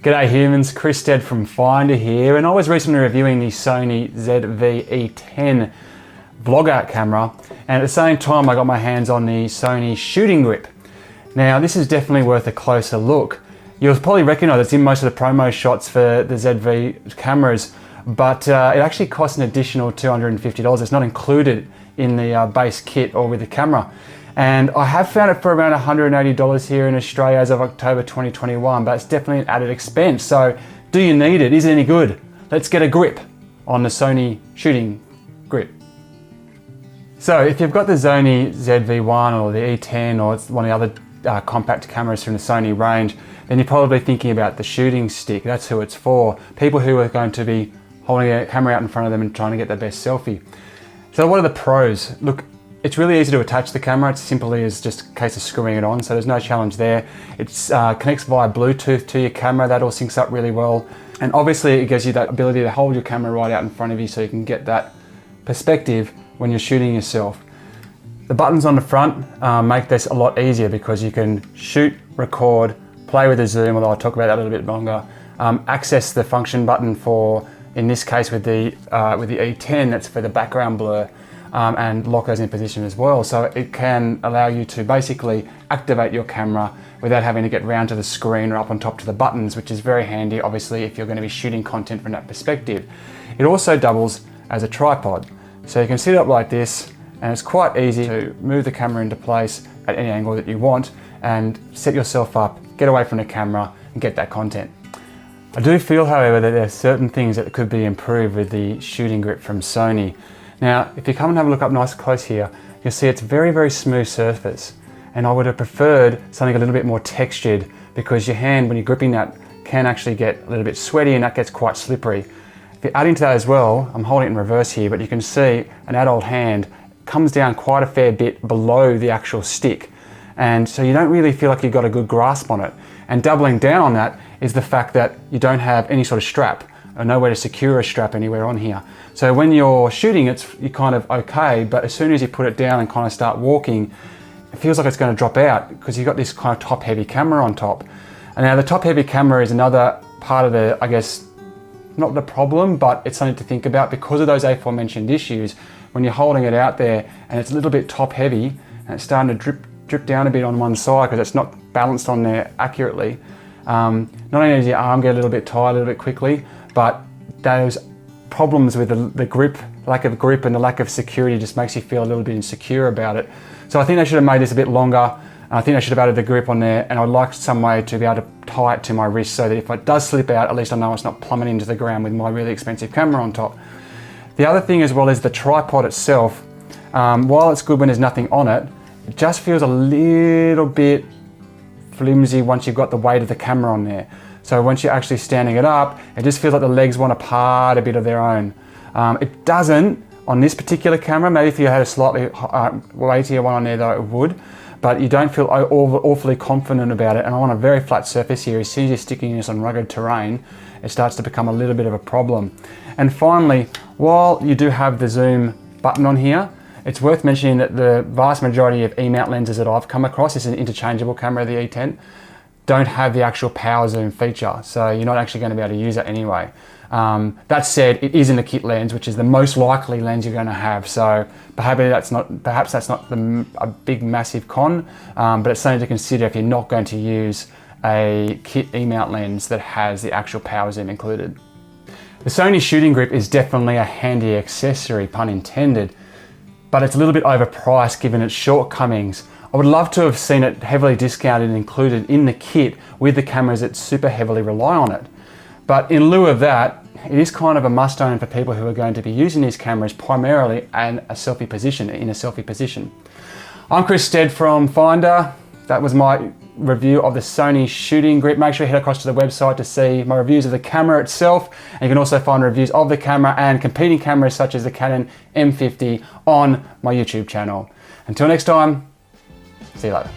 G'day humans, Chris Stead from Finder here, and I was recently reviewing the Sony ZV-E10 vlogger camera, and at the same time I got my hands on the Sony Shooting Grip. Now this is definitely worth a closer look. You'll probably recognise it's in most of the promo shots for the ZV cameras, but it actually costs an additional $250. It's not included in the base kit or with the camera. And I have found it for around $180 here in Australia as of October 2021, but it's definitely an added expense. So do you need it? Is it any good? Let's get a grip on the Sony Shooting Grip. So if you've got the Sony ZV-1 or the E10 or it's one of the other compact cameras from the Sony range, then you're probably thinking about the shooting stick. That's who it's for. People who are going to be holding a camera out in front of them and trying to get their best selfie. So what are the pros? Look, it's really easy to attach the camera. It's simply as just a case of screwing it on, so there's no challenge there. It connects via Bluetooth to your camera. That all syncs up really well. And obviously it gives you that ability to hold your camera right out in front of you so you can get that perspective when you're shooting yourself. The buttons on the front make this a lot easier because you can shoot, record, play with the zoom, although I'll talk about that a little bit longer. Access the function button for, in this case with the E10, that's for the background blur. And lock those in position as well. So it can allow you to basically activate your camera without having to get round to the screen or up on top to the buttons, which is very handy, obviously, if you're going to be shooting content from that perspective. It also doubles as a tripod. So you can sit up like this, and it's quite easy to move the camera into place at any angle that you want and set yourself up, get away from the camera and get that content. I do feel, however, that there are certain things that could be improved with the Shooting Grip from Sony. Now, if you come and have a look up nice close here, you'll see it's very, very smooth surface. And I would have preferred something a little bit more textured because your hand, when you're gripping that, can actually get a little bit sweaty and that gets quite slippery. If you add into that as well, I'm holding it in reverse here, but you can see an adult hand comes down quite a fair bit below the actual stick. And so you don't really feel like you've got a good grasp on it. And doubling down on that is the fact that you don't have any sort of strap or nowhere to secure a strap anywhere on here. So when you're shooting, you're kind of okay, but as soon as you put it down and kind of start walking, it feels like it's going to drop out because you've got this kind of top-heavy camera on top. And now the top-heavy camera is another part of the, I guess, not the problem, but it's something to think about because of those aforementioned issues. When you're holding it out there and it's a little bit top-heavy and it's starting to drip down a bit on one side because it's not balanced on there accurately, not only does your arm get a little bit tired a little bit quickly, but those problems with the grip, lack of grip and the lack of security just makes you feel a little bit insecure about it. So I think they should have made this a bit longer. I think they should have added the grip on there, and I'd like some way to be able to tie it to my wrist so that if it does slip out, at least I know it's not plummeting into the ground with my really expensive camera on top. The other thing as well is the tripod itself. While it's good when there's nothing on it, it just feels a little bit flimsy once you've got the weight of the camera on there. So once you're actually standing it up, it just feels like the legs want to part a bit of their own. It doesn't on this particular camera. Maybe if you had a slightly weightier one on there though it would, but you don't feel awfully confident about it. And on a very flat surface here, as soon as you're sticking this on rugged terrain, it starts to become a little bit of a problem. And finally, while you do have the zoom button on here, it's worth mentioning that the vast majority of E-mount lenses that I've come across, this is an interchangeable camera, the E10, don't have the actual power zoom feature, so you're not actually going to be able to use it anyway. That said, it is in the kit lens, which is the most likely lens you're going to have, so perhaps that's not a big massive con, but it's something to consider if you're not going to use a kit E-mount lens that has the actual power zoom included. The Sony Shooting Grip is definitely a handy accessory, pun intended, but it's a little bit overpriced given its shortcomings. I would love to have seen it heavily discounted and included in the kit with the cameras that super heavily rely on it. But in lieu of that, it is kind of a must-own for people who are going to be using these cameras primarily in a selfie position. I'm Chris Stead from Finder. That was my review of the Sony Shooting Grip. Make sure you head across to the website to see my reviews of the camera itself. And you can also find reviews of the camera and competing cameras such as the Canon M50 on my YouTube channel. Until next time, see you later.